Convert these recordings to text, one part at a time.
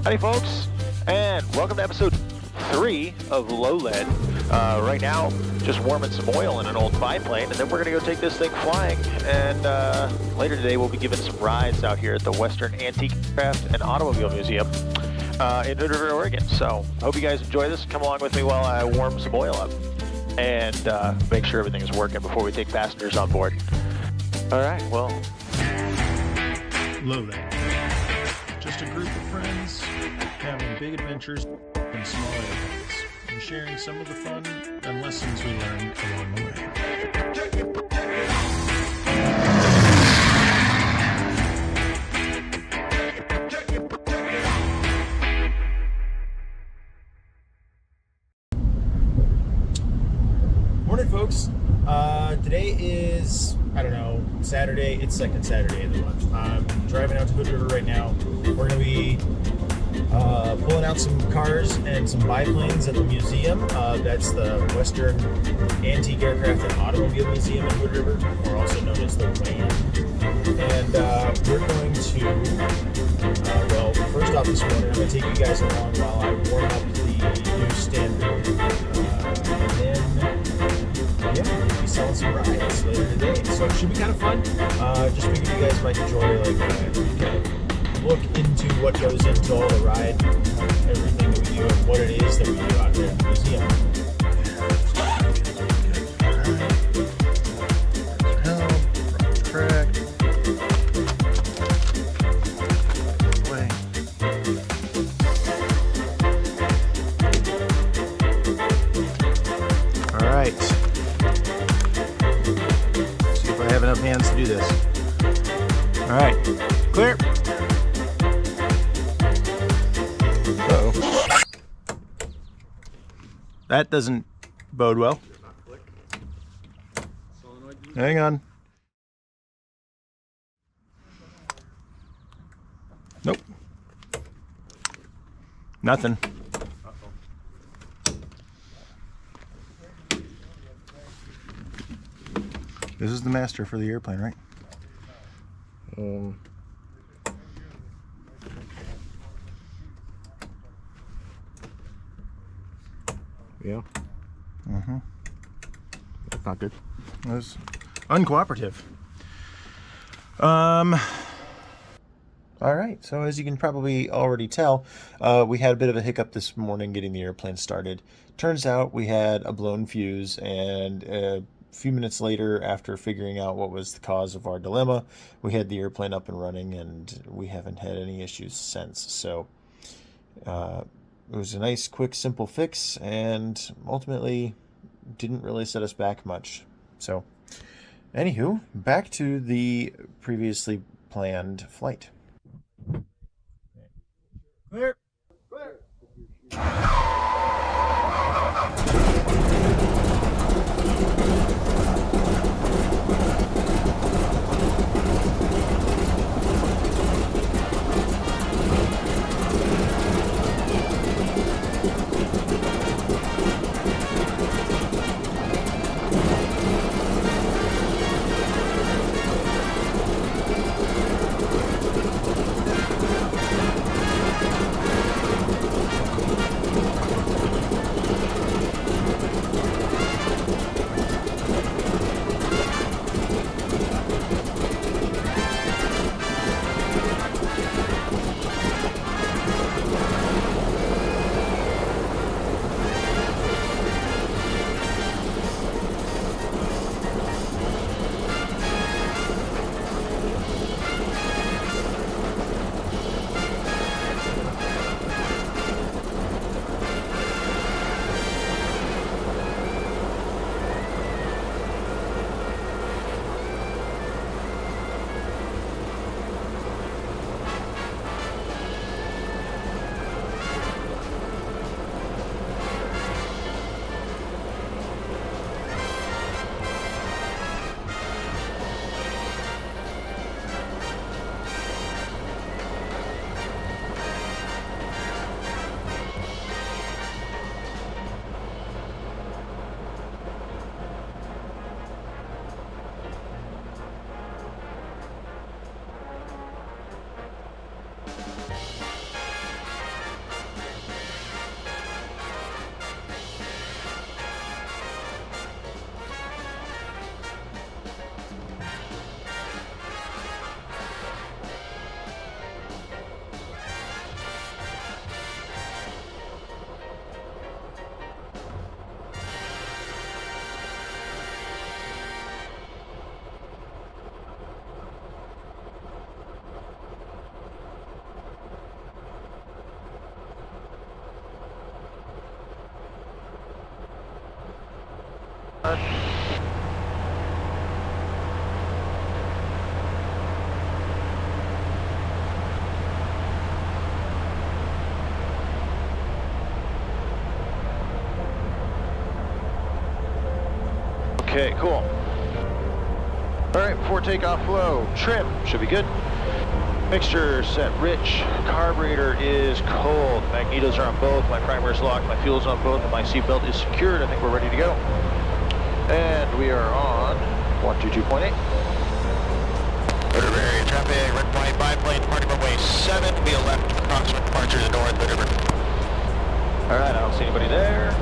Howdy folks, and welcome to episode 3 of Low Lead. Right now, just warming some oil in an old biplane, and then we're going to go take this thing flying, and later today we'll be giving some rides out here at the Western Antique Craft and Automobile Museum in Hood River, Oregon. So, hope you guys enjoy this. Come along with me while I warm some oil up, and make sure everything is working before we take passengers on board. Alright, well... Low Lead. Just a group of friends having big adventures in small airplanes and sharing some of the fun and lessons we learned along the way. Morning, folks. Today is, Saturday. It's second Saturday of the month. I'm driving out to Hood River right now. We're going to be pulling out some cars and some biplanes at the museum. That's the Western Antique Aircraft and Automobile Museum in Hood River, or also known as the WAAAM. And we're going to, first off this morning, I'm going to take you guys along while I warm up the new standard. And then, we'll be selling some rides later today. So it should be kind of fun. Just figured you guys might enjoy, kind of look into what goes into all the ride, everything that we do, and what it is that we do out here at the museum. Correct. Way. All right. See if I have enough hands to do this. All right. Clear. Uh-oh. That doesn't bode well. Hang on. Nope. Nothing. This is the master for the airplane, right? Yeah. Mm-hmm. That's not good. It was uncooperative. All right, so as you can probably already tell, we had a bit of a hiccup this morning getting the airplane started. Turns out we had a blown fuse, and a few minutes later, after figuring out what was the cause of our dilemma, we had the airplane up and running, and we haven't had any issues since. So it was a nice, quick, simple fix, and ultimately didn't really set us back much. So, anywho, back to the previously planned flight. Clear. Clear. Okay, cool. All right, before takeoff flow, trim, should be good. Mixture set rich, carburetor is cold, magnetos are on both, my primer is locked, my fuel's on both, and my seatbelt is secured. I think we're ready to go. And we are on 122.8. Hood area traffic, red white biplane, party runway 7, wheel left, approximate departure to north, Hood River. All right, I don't see anybody there.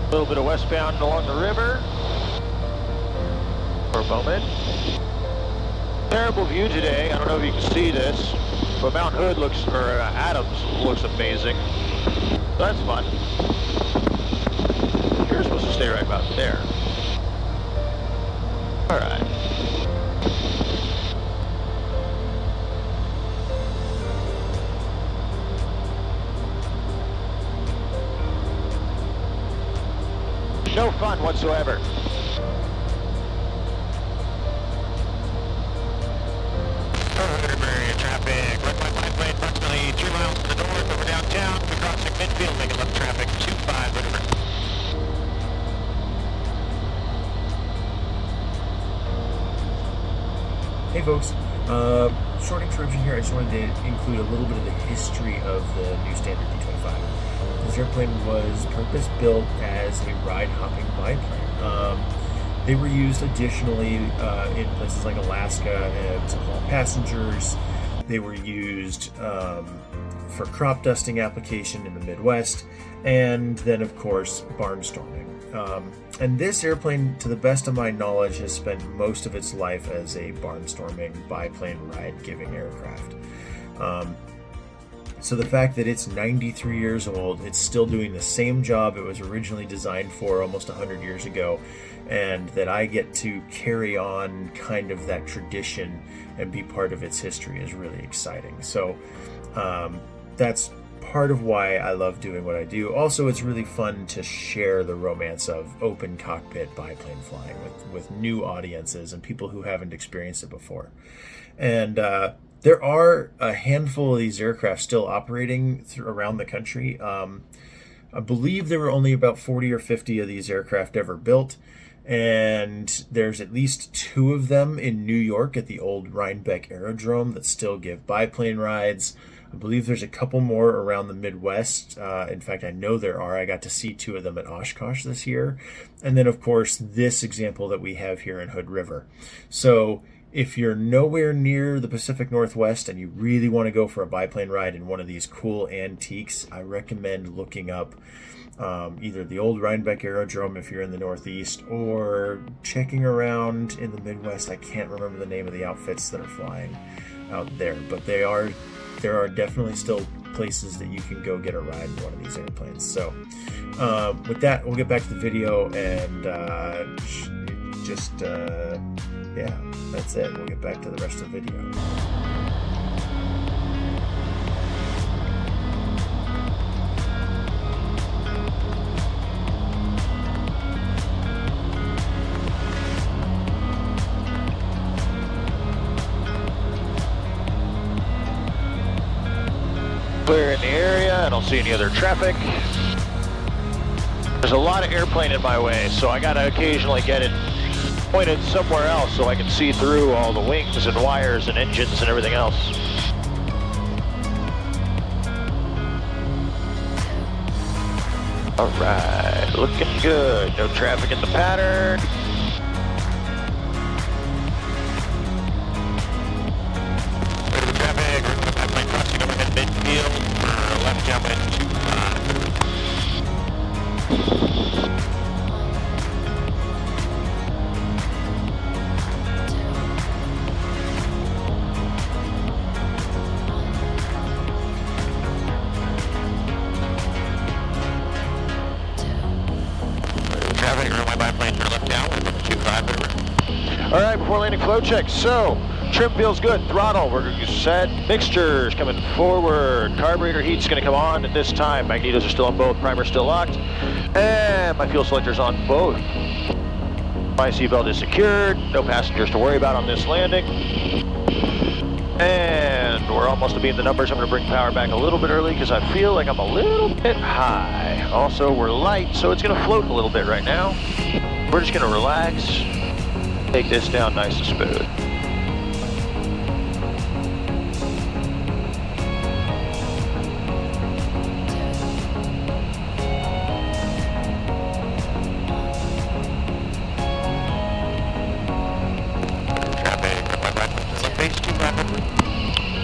A little bit of westbound along the river for a moment. Terrible view today. I don't know if you can see this, but Mount Hood looks, or Adams looks amazing. That's fun. You're supposed to stay right about there. All right. No fun whatsoever. Traffic, red white biplane, approximately 3 miles to the north over downtown. We're crossing midfield, making left traffic, 25, whatever. Hey folks, short introduction here. I just wanted to include a little bit of the history of the new standard D25. This airplane was purpose-built as a ride-hopping biplane. They were used additionally in places like Alaska to haul passengers. They were used for crop dusting application in the Midwest, and then of course barnstorming. And this airplane, to the best of my knowledge, has spent most of its life as a barnstorming biplane ride giving aircraft. So the fact that it's 93 years old, it's still doing the same job it was originally designed for almost 100 years ago, and that I get to carry on kind of that tradition and be part of its history is really exciting. So that's part of why I love doing what I do. Also, it's really fun to share the romance of open cockpit biplane flying with new audiences and people who haven't experienced it before. And there are a handful of these aircraft still operating around the country. I believe there were only about 40 or 50 of these aircraft ever built, and there's at least 2 of them in New York at the old Rhinebeck Aerodrome that still give biplane rides. I believe there's a couple more around the Midwest. In fact, I know there are. I got to see 2 of them at Oshkosh this year. And then, of course, this example that we have here in Hood River. So if you're nowhere near the Pacific Northwest and you really want to go for a biplane ride in one of these cool antiques, I recommend looking up either the old Rhinebeck Aerodrome if you're in the Northeast, or checking around in the Midwest. I can't remember the name of the outfits that are flying out there, but there are definitely still places that you can go get a ride in one of these airplanes. So with that, we'll get back to the video, and yeah, that's it. We'll get back to the rest of the video. Clear in the area. I don't see any other traffic. There's a lot of airplane in my way, so I gotta occasionally get it pointed somewhere else so I can see through all the wings and wires and engines and everything else. All right, looking good. No traffic in the pattern. Traffic, airplane crossing overhead midfield, left downwind 25. Traffic, my biplane, turn left downwind 25. All right, before landing flow check. So, trim feels good, throttle, we're set, mixtures coming forward, carburetor heat's gonna come on at this time, magnetos are still on both, primer's still locked, and my fuel selector's on both. My seatbelt is secured, no passengers to worry about on this landing. And we're almost to be in the numbers. I'm gonna bring power back a little bit early because I feel like I'm a little bit high. Also, we're light, so it's gonna float a little bit right now. We're just gonna relax, take this down nice and smooth.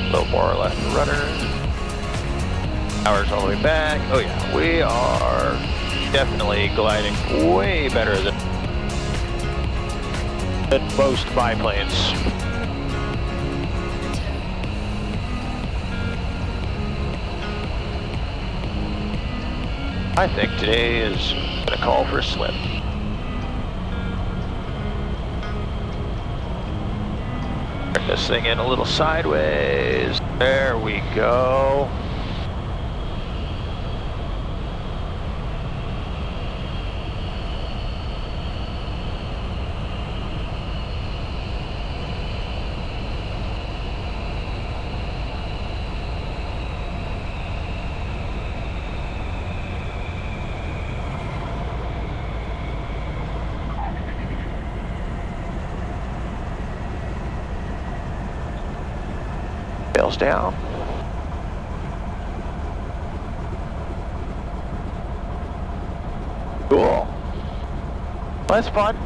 A little more left rudder. Power's all the way back. Oh yeah, we are definitely gliding way better than most biplanes. I think today is gonna call for a slip. Bring this thing in a little sideways. There we go. Tails down. Cool. Well, that's fun.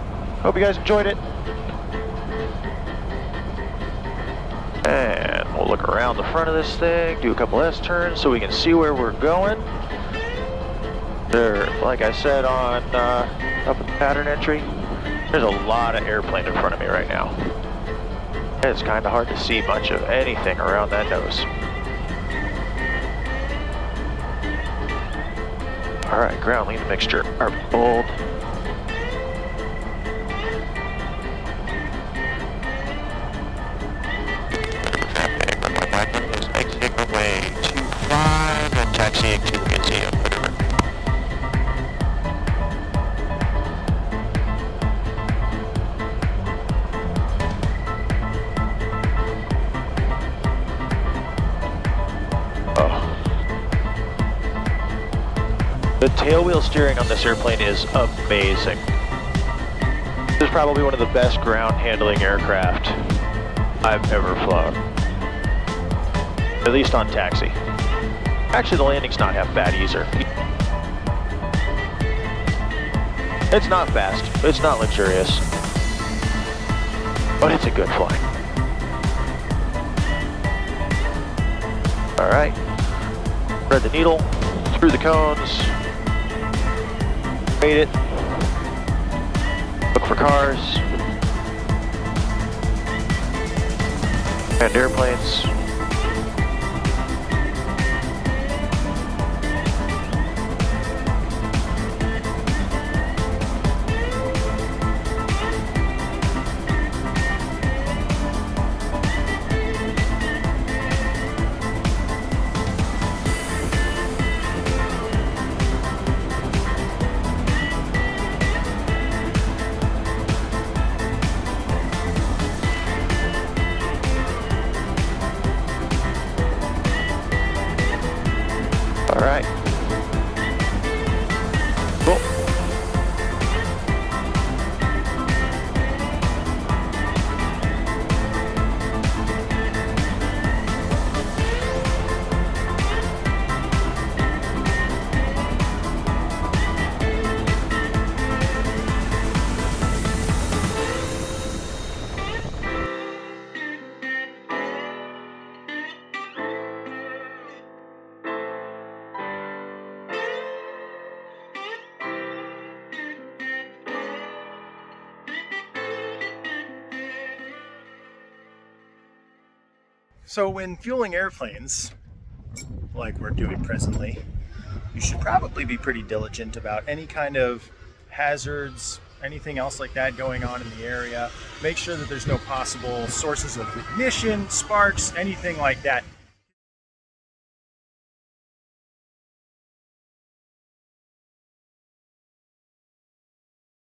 Hope you guys enjoyed it. And we'll look around the front of this thing, do a couple S-turns so we can see where we're going. There, like I said on up in the pattern entry, there's a lot of airplane in front of me right now. It's kind of hard to see much of anything around that nose. All right, ground lean mixture are bold. Exiting runway 25 and taxiing to the museum. The tailwheel steering on this airplane is amazing. This is probably one of the best ground handling aircraft I've ever flown. At least on taxi. Actually, the landing's not half bad either. It's not fast, it's not luxurious, but it's a good flying. All right, thread the needle through the cones. Made it. Look for cars and airplanes. All right. Cool. So when fueling airplanes, like we're doing presently, you should probably be pretty diligent about any kind of hazards, anything else like that going on in the area. Make sure that there's no possible sources of ignition, sparks, anything like that